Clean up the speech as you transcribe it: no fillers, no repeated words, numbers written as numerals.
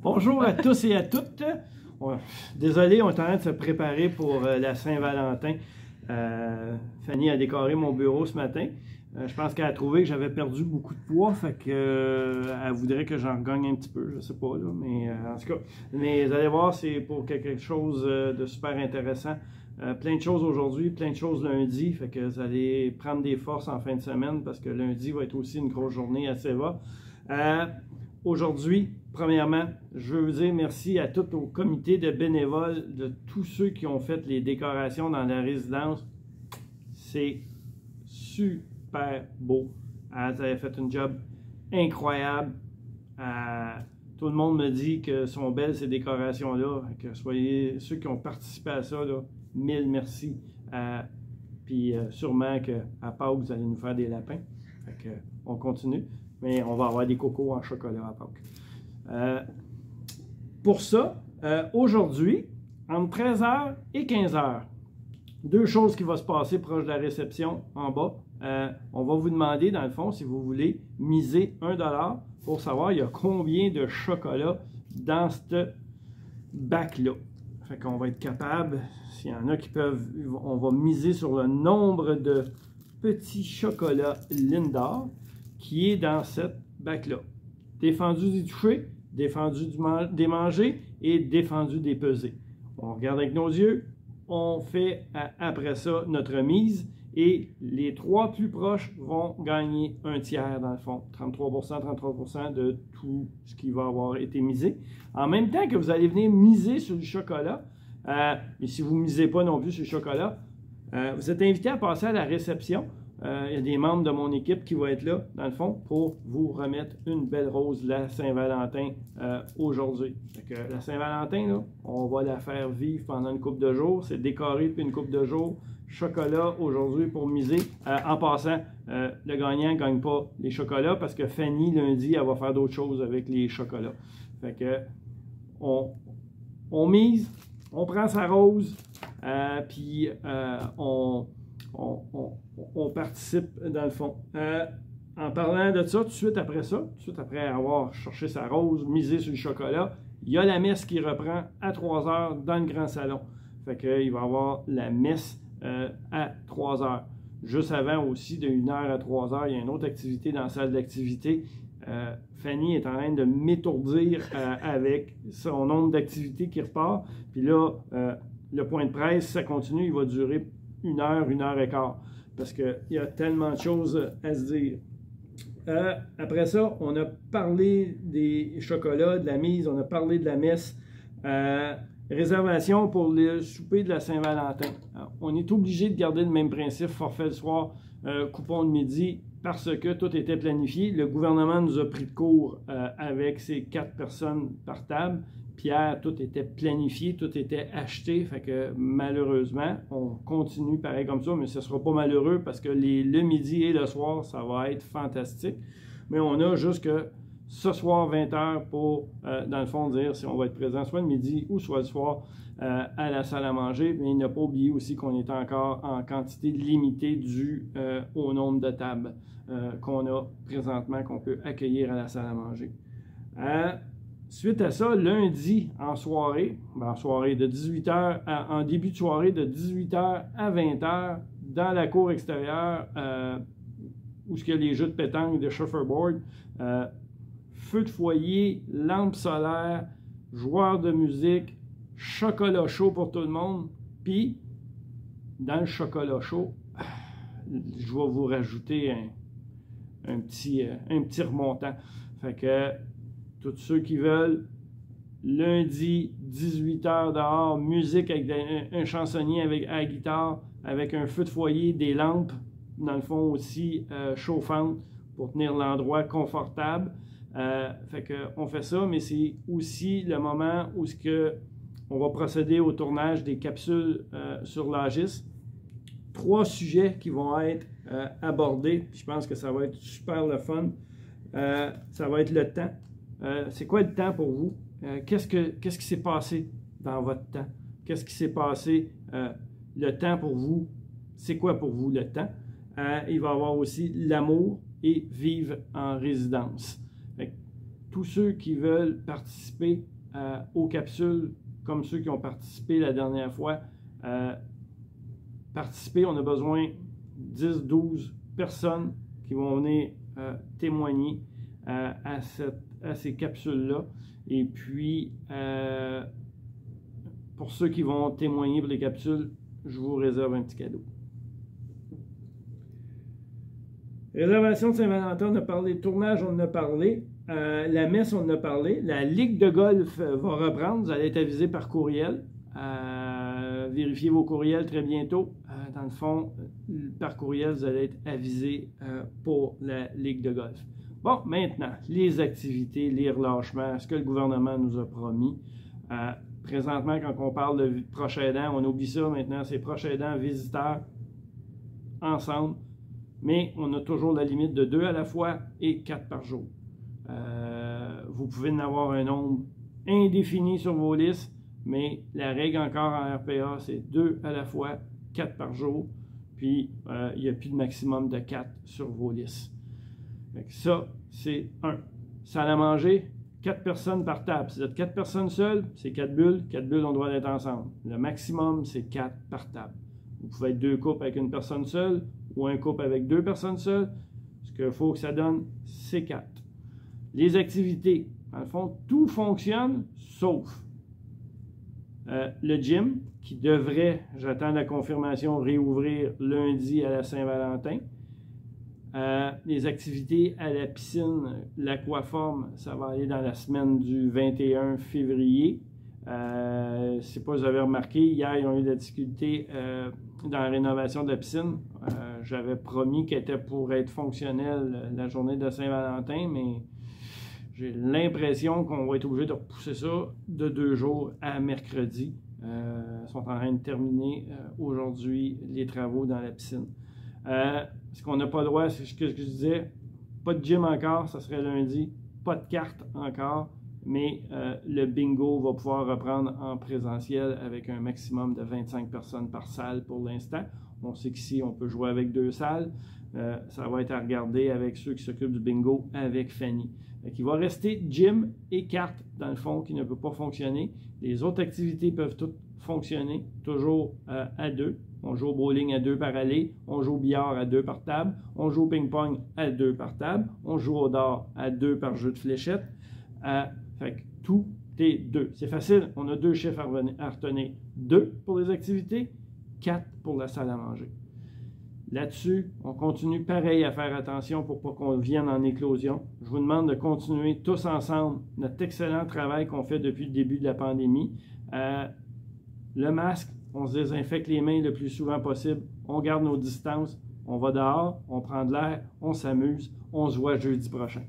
Bonjour à tous et à toutes. Désolé, on est en train de se préparer pour la Saint-Valentin. Fanny a décoré mon bureau ce matin. Je pense qu'elle a trouvé que j'avais perdu beaucoup de poids, fait que elle voudrait que j'en gagne un petit peu, je sais pas, là, mais en tout cas. Mais vous allez voir, c'est pour quelque chose de super intéressant. Plein de choses aujourd'hui, plein de choses lundi, fait que vous allez prendre des forces en fin de semaine parce que lundi va être aussi une grosse journée à Seva. Aujourd'hui, premièrement, je veux vous dire merci à tout au comité de bénévoles, de tous ceux qui ont fait les décorations dans la résidence. C'est super beau. Vous avez fait un job incroyable. Tout le monde me dit que sont belles ces décorations-là. Que soyez ceux qui ont participé à ça, là, mille merci. Puis sûrement qu'à Pâques, vous allez nous faire des lapins. Fait que, on continue. Mais on va avoir des cocos en chocolat à Pâques. Pour ça, aujourd'hui, entre 13h et 15h, deux choses qui vont se passer proche de la réception en bas. On va vous demander, dans le fond, si vous voulez miser 1$ pour savoir il y a combien de chocolat dans ce bac-là. Fait qu'on va être capable, s'il y en a qui peuvent, on va miser sur le nombre de petits chocolats Lindor qui est dans cette bac-là. Défendu des toucher, défendu des manger et défendu des peser. On regarde avec nos yeux, on fait après ça notre mise et les trois plus proches vont gagner un tiers dans le fond, 33% de tout ce qui va avoir été misé. En même temps que vous allez venir miser sur du chocolat, et si vous ne misez pas non plus sur le chocolat, vous êtes invité à passer à la réception. Il y a des membres de mon équipe qui vont être là, dans le fond, pour vous remettre une belle rose la Saint-Valentin aujourd'hui. La Saint-Valentin, là, on va la faire vivre pendant une couple de jours. C'est décoré depuis une couple de jours. Chocolat aujourd'hui pour miser. En passant, le gagnant ne gagne pas les chocolats parce que Fanny, lundi, elle va faire d'autres choses avec les chocolats. Fait que on mise, on prend sa rose, puis on participe dans le fond. En parlant de ça, tout de suite après avoir cherché sa rose, misé sur le chocolat, il y a la messe qui reprend à 3h dans le grand salon. Fait qu'il va y avoir la messe à 3h. Juste avant aussi, de 1h à 3h, il y a une autre activité dans la salle d'activité. Fanny est en train de m'étourdir avec son nombre d'activités qui repart. Puis là, le point de presse, ça continue, il va durer 1h, 1h15, parce qu'il y a tellement de choses à se dire. Après ça, on a parlé des chocolats, de la mise, on a parlé de la messe. Réservation pour le souper de la Saint-Valentin. On est obligé de garder le même principe, forfait le soir, coupon de midi, parce que tout était planifié. Le gouvernement nous a pris de court avec ces 4 personnes par table. Pierre, tout était planifié, tout était acheté, fait que malheureusement, on continue pareil comme ça, mais ce ne sera pas malheureux parce que le midi et le soir, ça va être fantastique. Mais on a jusque ce soir 20h pour, dans le fond, dire si on va être présent soit le midi ou soit le soir à la salle à manger. Mais il n'a pas oublié aussi qu'on est encore en quantité limitée due au nombre de tables qu'on a présentement, qu'on peut accueillir à la salle à manger. Suite à ça, lundi en soirée de 18h en début de soirée de 18h à 20h dans la cour extérieure où il y a les jeux de pétanque de shuffleboard, feu de foyer, lampes solaires, joueurs de musique, chocolat chaud pour tout le monde. Puis, dans le chocolat chaud, je vais vous rajouter un petit remontant. Fait que tous ceux qui veulent, lundi, 18h dehors, musique avec un chansonnier avec à la guitare, avec un feu de foyer, des lampes, dans le fond aussi chauffantes pour tenir l'endroit confortable. Fait qu'on fait ça, mais c'est aussi le moment où on va procéder au tournage des capsules sur l'Agis. 3 sujets qui vont être abordés. Je pense que ça va être super le fun. Ça va être le temps. C'est quoi le temps pour vous? Qu'est-ce qui s'est passé dans votre temps? Qu'est-ce qui s'est passé? Le temps pour vous, c'est quoi pour vous le temps? Il va y avoir aussi l'amour et vivre en résidence. Fait que tous ceux qui veulent participer, aux capsules, comme ceux qui ont participé la dernière fois, participer. On a besoin de 10-12 personnes qui vont venir témoigner à ces capsules-là. Et puis, pour ceux qui vont témoigner pour les capsules, je vous réserve un petit cadeau. Réservation de Saint-Valentin, on a parlé. Tournage, on en a parlé. La messe, on en a parlé. La Ligue de golf va reprendre. Vous allez être avisé par courriel. Vérifiez vos courriels très bientôt. Dans le fond, par courriel, vous allez être avisé pour la Ligue de golf. Bon, maintenant, les activités, les relâchements, ce que le gouvernement nous a promis. Présentement, quand on parle de proches aidants, on oublie ça maintenant, c'est proches aidants, visiteurs, ensemble. Mais on a toujours la limite de 2 à la fois et 4 par jour. Vous pouvez en avoir un nombre indéfini sur vos listes, mais la règle encore en RPA, c'est 2 à la fois, 4 par jour. Puis, il n'y a plus de maximum de 4 sur vos listes. Donc, ça, c'est 1. Salle à manger, 4 personnes par table. Si vous êtes 4 personnes seules, c'est 4 bulles. 4 bulles, on doit être ensemble. Le maximum, c'est 4 par table. Vous pouvez être 2 couples avec une personne seule ou un couple avec 2 personnes seules. Ce qu'il faut que ça donne, c'est 4. Les activités, dans le fond, tout fonctionne sauf le gym qui devrait, j'attends la confirmation, réouvrir lundi à la Saint-Valentin. Les activités à la piscine, l'aquaforme, ça va aller dans la semaine du 21 février. Je ne sais pas si vous avez remarqué, hier, ils ont eu de la difficulté dans la rénovation de la piscine. J'avais promis qu'elle était pour être fonctionnelle la journée de Saint-Valentin, mais j'ai l'impression qu'on va être obligé de repousser ça de 2 jours à mercredi. Ils sont en train de terminer aujourd'hui les travaux dans la piscine. Ce qu'on n'a pas le droit, c'est ce que je disais, pas de gym encore, ça serait lundi, pas de carte encore, mais le bingo va pouvoir reprendre en présentiel avec un maximum de 25 personnes par salle pour l'instant. On sait qu'ici, on peut jouer avec 2 salles. Ça va être à regarder avec ceux qui s'occupent du bingo avec Fanny. Donc, il va rester gym et carte, dans le fond, qui ne peut pas fonctionner. Les autres activités peuvent toutes fonctionner, toujours à 2. On joue au bowling à 2 par allée, on joue au billard à 2 par table, on joue au ping-pong à 2 par table, on joue au dard à 2 par jeu de fléchettes. Fait que tout est 2. C'est facile, on a 2 chiffres à retenir. 2 pour les activités, 4 pour la salle à manger. Là-dessus, on continue pareil à faire attention pour pas qu'on vienne en éclosion. Je vous demande de continuer tous ensemble notre excellent travail qu'on fait depuis le début de la pandémie. Le masque, on se désinfecte les mains le plus souvent possible, on garde nos distances, on va dehors, on prend de l'air, on s'amuse, on se voit jeudi prochain.